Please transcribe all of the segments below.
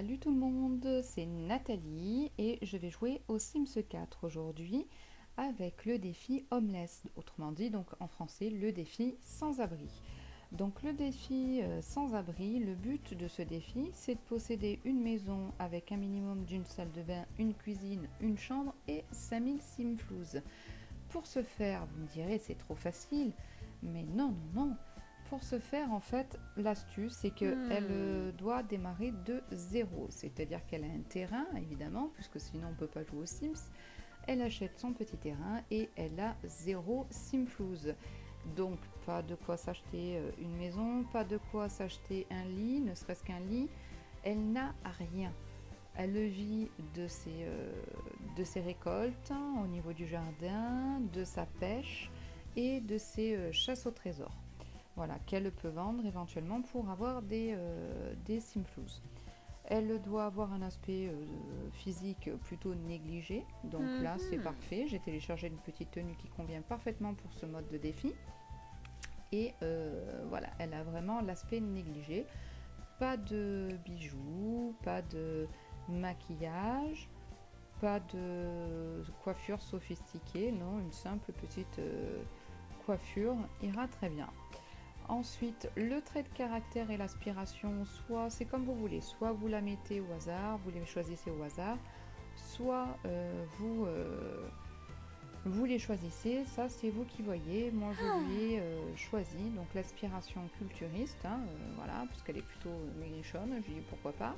Salut tout le monde, c'est Nathalie et je vais jouer au Sims 4 aujourd'hui avec le défi Homeless, autrement dit donc en français le défi sans-abri. Donc le défi sans-abri, le but de ce défi c'est de posséder une maison avec un minimum d'une salle de bain, une cuisine, une chambre et 5000 simflouz. Pour ce faire, vous me direz c'est trop facile, mais non, non, non. Pour ce faire, en fait, l'astuce, c'est qu'elle doit démarrer de zéro. C'est-à-dire qu'elle a un terrain, évidemment, puisque sinon on ne peut pas jouer aux Sims. Elle achète son petit terrain et elle a zéro simflouz. Donc, pas de quoi s'acheter une maison, pas de quoi s'acheter un lit, ne serait-ce qu'un lit. Elle n'a rien. Elle vit de ses récoltes au niveau du jardin, de sa pêche et de ses chasses au trésor. Voilà, qu'elle peut vendre éventuellement pour avoir des simflouz. Elle doit avoir un aspect physique plutôt négligé, donc là c'est parfait. J'ai téléchargé une petite tenue qui convient parfaitement pour ce mode de défi. Et voilà, elle a vraiment l'aspect négligé. Pas de bijoux, pas de maquillage, pas de coiffure sophistiquée, non, une simple petite coiffure ira très bien. Ensuite, le trait de caractère et l'aspiration, soit c'est comme vous voulez, soit vous la mettez au hasard, vous les choisissez au hasard, soit vous les choisissez, ça c'est vous qui voyez. Moi je lui ai choisi donc l'aspiration culturiste, voilà, parce qu'elle est plutôt maigrichonne, je lui dis pourquoi pas.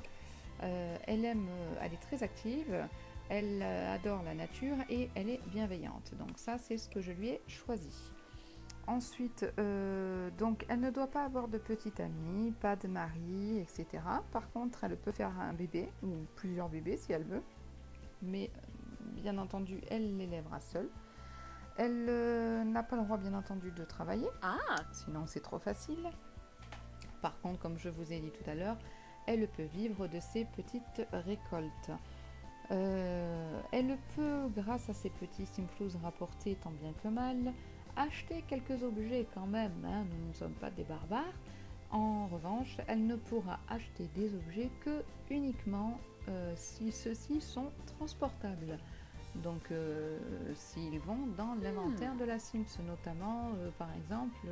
Elle est très active, elle adore la nature et elle est bienveillante. Donc ça c'est ce que je lui ai choisi. Ensuite, donc elle ne doit pas avoir de petit ami, pas de mari, etc. Par contre, elle peut faire un bébé ou plusieurs bébés si elle veut, mais bien entendu, elle l'élèvera seule. Elle n'a pas le droit, bien entendu, de travailler, sinon c'est trop facile. Par contre, comme je vous ai dit tout à l'heure, elle peut vivre de ses petites récoltes. Elle peut, grâce à ses petits simflouz rapportés tant bien que mal, acheter quelques objets quand même, nous ne sommes pas des barbares. En revanche, elle ne pourra acheter des objets que uniquement si ceux-ci sont transportables. Donc s'ils vont dans l'inventaire de la Sims, notamment par exemple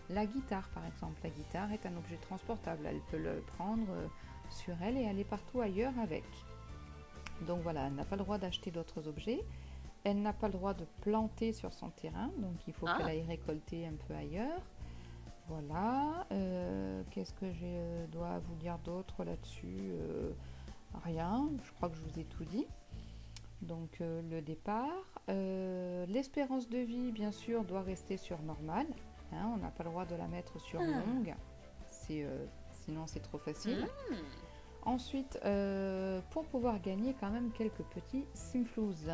la guitare par exemple. La guitare est un objet transportable, elle peut le prendre sur elle et aller partout ailleurs avec. Donc voilà, elle n'a pas le droit d'acheter d'autres objets. Elle n'a pas le droit de planter sur son terrain, donc il faut qu'elle aille récolter un peu ailleurs. Voilà. Qu'est-ce que je dois vous dire d'autre là-dessus Rien, je crois que je vous ai tout dit. Donc le départ. L'espérance de vie, bien sûr, doit rester sur normal. On n'a pas le droit de la mettre sur longue. Sinon, c'est trop facile. Ensuite, pour pouvoir gagner quand même quelques petits simflouz.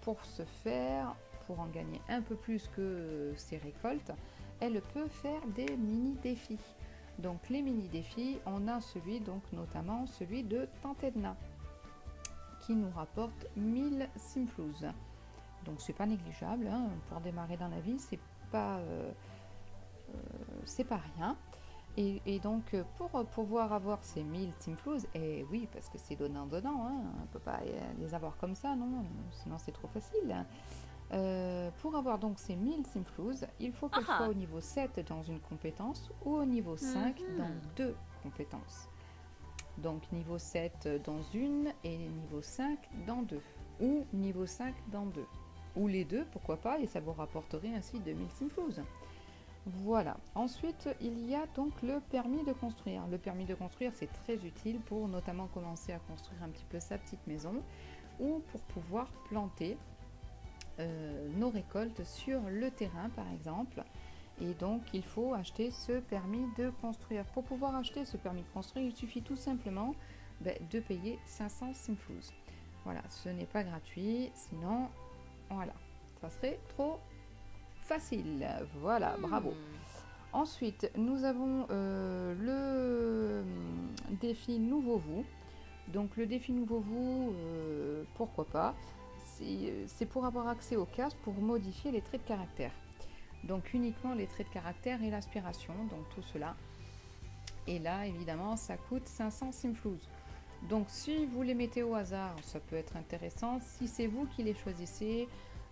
Pour ce faire, pour en gagner un peu plus que ses récoltes, elle peut faire des mini-défis. Donc les mini-défis, on a notamment celui de Tantedna, qui nous rapporte 1000 simflouz. Donc c'est pas négligeable, pour démarrer dans la vie, c'est pas rien. Et donc, pour pouvoir avoir ces 1000 simflouz, et oui, parce que c'est donnant-donnant, on ne peut pas les avoir comme ça, non, sinon c'est trop facile. Pour avoir donc ces 1000 simflouz, il faut qu'elle soit au niveau 7 dans une compétence ou au niveau 5 dans deux compétences. Donc niveau 7 dans une et niveau 5 dans deux. Ou niveau 5 dans deux. Ou les deux, pourquoi pas, et ça vous rapporterait ainsi 2000 simflouz. Voilà. Ensuite, il y a donc le permis de construire. Le permis de construire, c'est très utile pour notamment commencer à construire un petit peu sa petite maison ou pour pouvoir planter nos récoltes sur le terrain, par exemple. Et donc, il faut acheter ce permis de construire. Pour pouvoir acheter ce permis de construire, il suffit tout simplement de payer 500 simflouz. Voilà, ce n'est pas gratuit, sinon, voilà, ça serait trop facile. Voilà, bravo. Ensuite, nous avons le défi Nouveau Vous. Donc le défi Nouveau Vous, pourquoi pas, c'est pour avoir accès aux cases pour modifier les traits de caractère. Donc uniquement les traits de caractère et l'aspiration, donc tout cela. Et là, évidemment, ça coûte 500 simflouz. Donc, si vous les mettez au hasard, ça peut être intéressant. Si c'est vous qui les choisissez,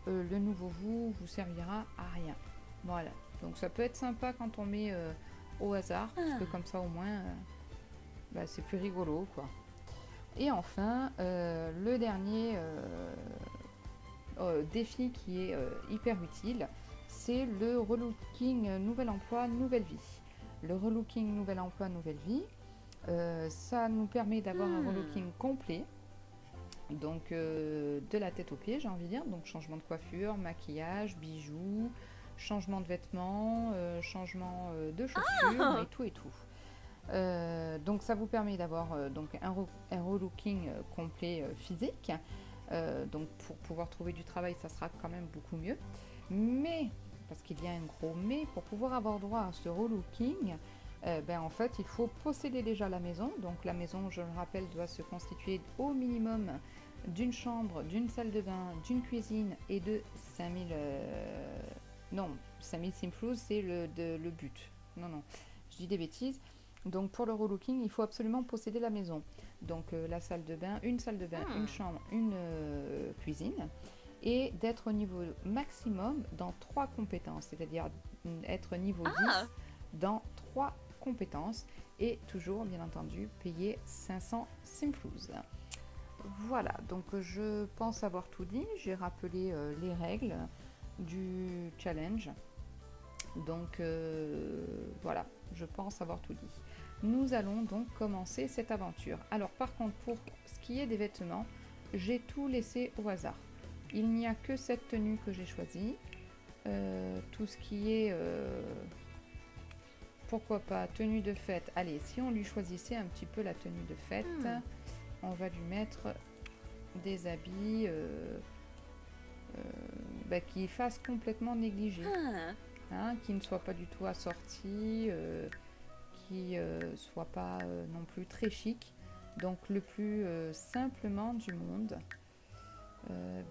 le nouveau vous servira à rien. Voilà. Donc, ça peut être sympa quand on met au hasard, parce que comme ça, au moins, c'est plus rigolo, quoi. Et enfin, le dernier défi qui est hyper utile, c'est le relooking nouvel emploi, nouvelle vie. Le relooking nouvel emploi, nouvelle vie, ça nous permet d'avoir un relooking complet, donc de la tête aux pieds, j'ai envie de dire, donc changement de coiffure, maquillage, bijoux, changement de vêtements, changement de chaussures et tout et tout. Donc ça vous permet d'avoir donc un relooking complet physique. Donc pour pouvoir trouver du travail, ça sera quand même beaucoup mieux. Mais, parce qu'il y a un gros mais, pour pouvoir avoir droit à ce relooking, en fait, il faut posséder déjà la maison. Donc la maison, je le rappelle, doit se constituer au minimum d'une chambre, d'une salle de bain, d'une cuisine et de 5000... non, 5000 simflouz, c'est le but. Non, je dis des bêtises. Donc pour le relooking, il faut absolument posséder la maison. Donc la salle de bain, une chambre, une cuisine. Et d'être au niveau maximum dans 3 compétences. C'est-à-dire être niveau 10 dans 3 compétences. Et toujours, bien entendu, payer 500 simflouz. Voilà, donc je pense avoir tout dit. J'ai rappelé les règles du challenge. Donc voilà, je pense avoir tout dit. Nous allons donc commencer cette aventure. Alors par contre, pour ce qui est des vêtements, j'ai tout laissé au hasard. Il n'y a que cette tenue que j'ai choisie. Tout ce qui est... pourquoi pas, tenue de fête. Allez, si on lui choisissait un petit peu la tenue de fête, on va lui mettre des habits qui fassent complètement négligé. Qui ne soient pas du tout assortis, qui soit pas non plus très chic, donc le plus simplement du monde.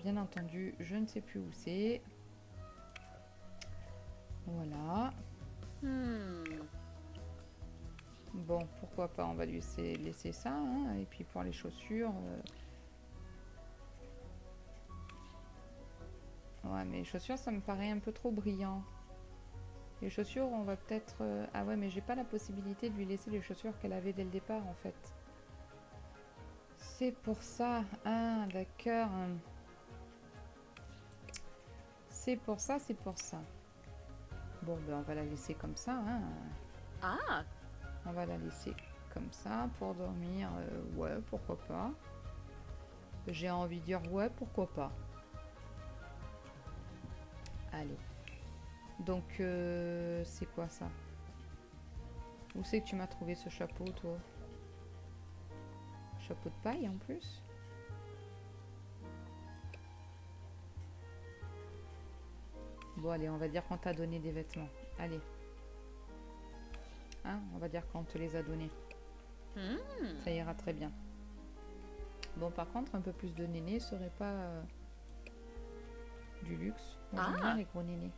Bien entendu, je ne sais plus où c'est. Voilà. Bon, pourquoi pas, on va lui laisser ça. Hein. Et puis pour les chaussures... Ouais, mais les chaussures, ça me paraît un peu trop brillant. Les chaussures, on va peut-être... Ah ouais, mais j'ai pas la possibilité de lui laisser les chaussures qu'elle avait dès le départ, en fait. C'est pour ça. Ah, d'accord. C'est pour ça. Bon, on va la laisser comme ça. Hein. On va la laisser comme ça pour dormir. Ouais, pourquoi pas. J'ai envie de dire ouais, pourquoi pas. Allez. Donc, c'est quoi ça? Où c'est que tu m'as trouvé ce chapeau, toi? Chapeau de paille, en plus? Bon, allez, on va dire qu'on t'a donné des vêtements. Allez. Hein, on va dire qu'on te les a donnés. Ça ira très bien. Bon, par contre, un peu plus de néné serait pas du luxe. Moi, j'aime bien les gros nénés.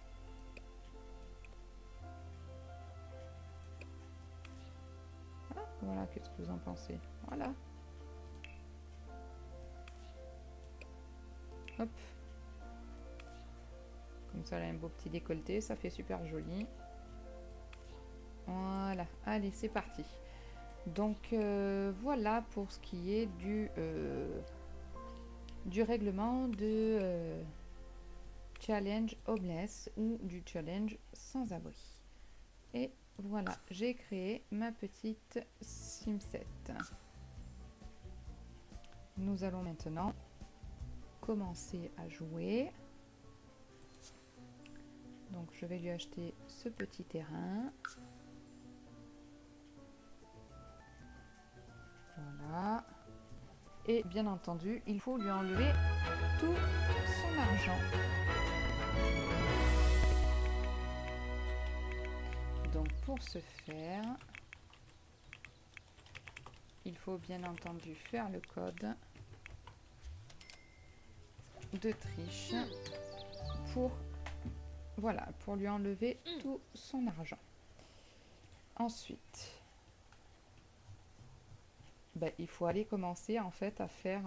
Voilà, qu'est-ce que vous en pensez? Voilà. Hop. Comme ça, elle a un beau petit décolleté, ça fait super joli. Voilà, allez, c'est parti. Donc, voilà pour ce qui est du règlement de challenge homeless ou du challenge sans abri. Et voilà, j'ai créé ma petite Simset. Nous allons maintenant commencer à jouer. Donc je vais lui acheter ce petit terrain. Voilà. Et bien entendu, il faut lui enlever tout son argent. Donc pour ce faire, il faut bien entendu faire le code de triche pour lui enlever tout son argent. Ensuite, bah, il faut aller commencer en fait à faire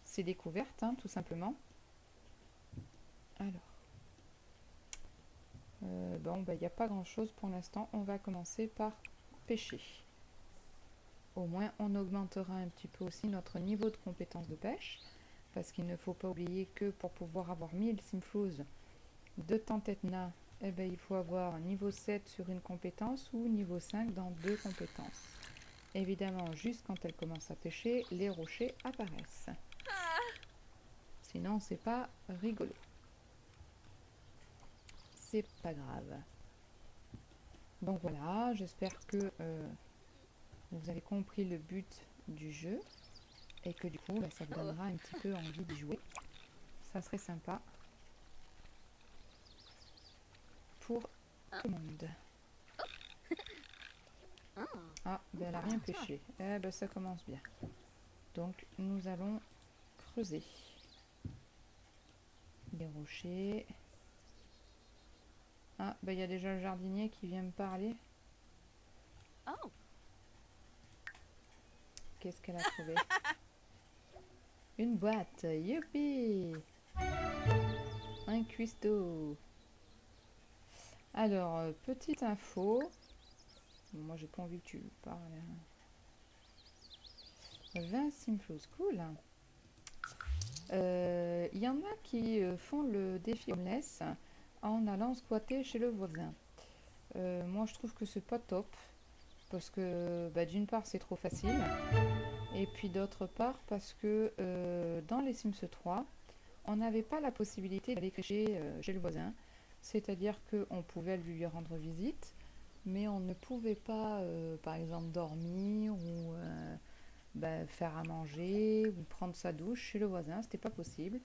ses découvertes, hein, tout simplement. Alors, bon, bah, il n'y a pas grand-chose pour l'instant. On va commencer par pêcher. Au moins, on augmentera un petit peu aussi notre niveau de compétence de pêche. Parce qu'il ne faut pas oublier que pour pouvoir avoir 1000 simflouz de Tantetna, eh ben, il faut avoir niveau 7 sur une compétence ou niveau 5 dans deux compétences. Évidemment, juste quand elle commence à pêcher, les rochers apparaissent. Sinon, c'est pas rigolo. C'est pas grave. Donc voilà, j'espère que vous avez compris le but du jeu et que du coup, bah, ça vous donnera un petit peu envie d'y jouer. Ça serait sympa pour tout le monde. Ah, ben elle a rien pêché. Eh ben ça commence bien. Donc nous allons creuser des rochers. Ah, ben il y a déjà le jardinier qui vient me parler. Qu'est-ce qu'elle a trouvé? Une boîte, youpi! Un cuistot. Alors, petite info. Moi, j'ai pas envie que tu parles. 20 simflouz, cool. Il y en a qui font le défi homeless en allant squatter chez le voisin. Moi, je trouve que c'est pas top. Parce que, bah, d'une part, c'est trop facile. Et puis d'autre part, parce que dans les Sims 3, on n'avait pas la possibilité d'aller chez le voisin. C'est-à-dire qu'on pouvait lui rendre visite, mais on ne pouvait pas, par exemple, dormir ou bah, faire à manger ou prendre sa douche chez le voisin. C'était pas possible.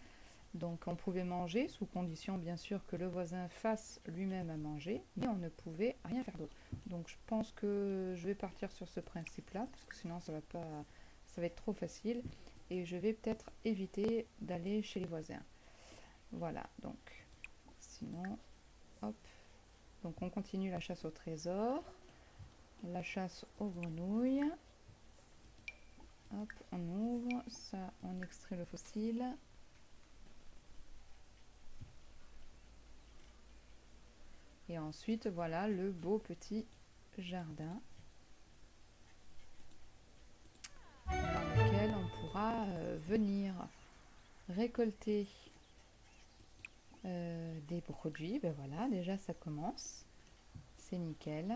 Donc on pouvait manger, sous condition bien sûr que le voisin fasse lui-même à manger, mais on ne pouvait rien faire d'autre. Donc je pense que je vais partir sur ce principe-là, parce que sinon ça va être trop facile, et je vais peut-être éviter d'aller chez les voisins. Voilà, donc sinon, hop, donc on continue la chasse au trésor, la chasse aux grenouilles. Hop, on ouvre, ça on extrait le fossile. Et ensuite, voilà le beau petit jardin dans lequel on pourra venir récolter des produits. Ben voilà, déjà ça commence. C'est nickel.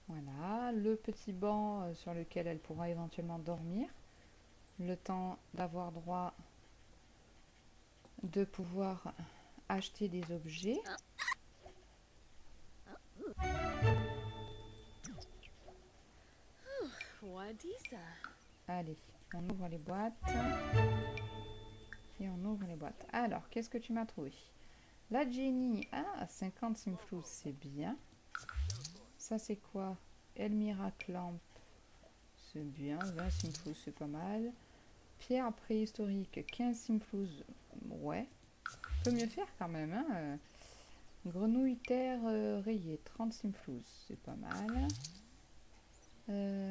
Voilà, le petit banc sur lequel elle pourra éventuellement dormir. Le temps d'avoir droit de pouvoir acheter des objets. Allez, on ouvre les boîtes. Et on ouvre les boîtes. Alors, qu'est-ce que tu m'as trouvé? La Jenny, ah, 50 simflouz, c'est bien. Ça, c'est quoi? Elmira Clamp, c'est bien. 20 simflouz, c'est pas mal. Pierre préhistorique, 15 simflouz, ouais. Peut mieux faire quand même, hein. Grenouille terre rayée, 30 simflouz, c'est pas mal.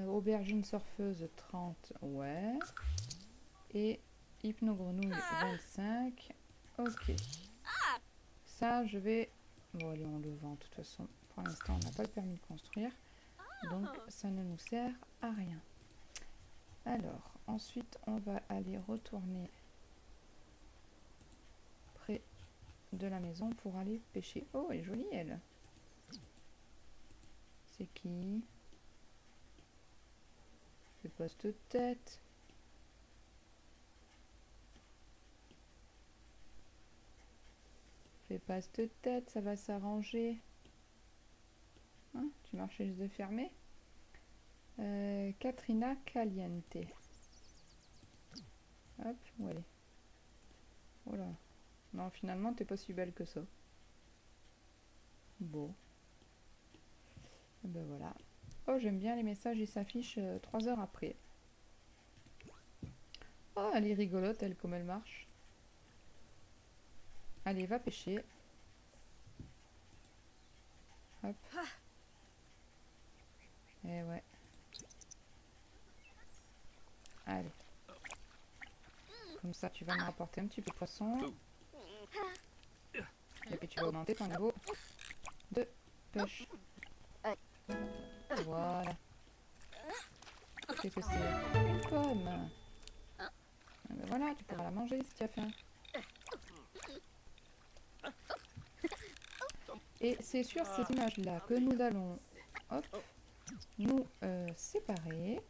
Aubergine surfeuse, 30, ouais. Et hypnogrenouille, 25. Ok. Ça, je vais... Bon, allez, on le vend de toute façon. Pour l'instant, on n'a pas le permis de construire. Donc, ça ne nous sert à rien. Alors, ensuite, on va aller retourner près de la maison pour aller pêcher. Oh, elle est jolie, elle. C'est qui? Fais pas cette tête. Fais pas cette tête, ça va s'arranger. Hein, tu marches les yeux fermés. Katrina Caliente. Hop, où elle est? Oh là. Non, finalement, t'es pas si belle que ça. Bon. Et ben voilà. Oh, j'aime bien les messages, ils s'affichent 3 heures après. Oh, elle est rigolote, elle, comme elle marche. Allez, va pêcher. Hop. Et ouais. Comme ça, tu vas me rapporter un petit peu de poisson. Et puis tu vas augmenter ton niveau de pêche. Voilà. Qu'est-ce que c'est? Une pomme. Eh ben voilà, tu pourras la manger si tu as faim. Et c'est sur ces images-là que nous allons nous séparer.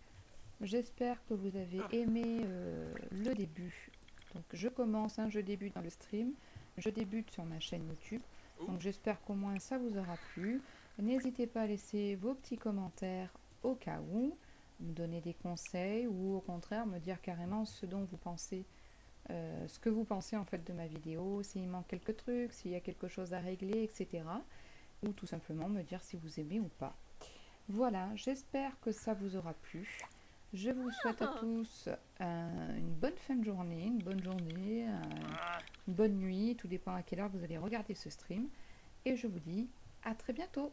J'espère que vous avez aimé le début. Donc je commence, je débute dans le stream. Je débute sur ma chaîne YouTube. Donc j'espère qu'au moins ça vous aura plu. N'hésitez pas à laisser vos petits commentaires au cas où, me donner des conseils ou au contraire me dire carrément ce dont vous pensez, ce que vous pensez en fait de ma vidéo, s'il manque quelques trucs, s'il y a quelque chose à régler, etc. Ou tout simplement me dire si vous aimez ou pas. Voilà, j'espère que ça vous aura plu. Je vous souhaite à tous une bonne fin de journée, une bonne journée, une bonne nuit, tout dépend à quelle heure vous allez regarder ce stream. Et je vous dis à très bientôt.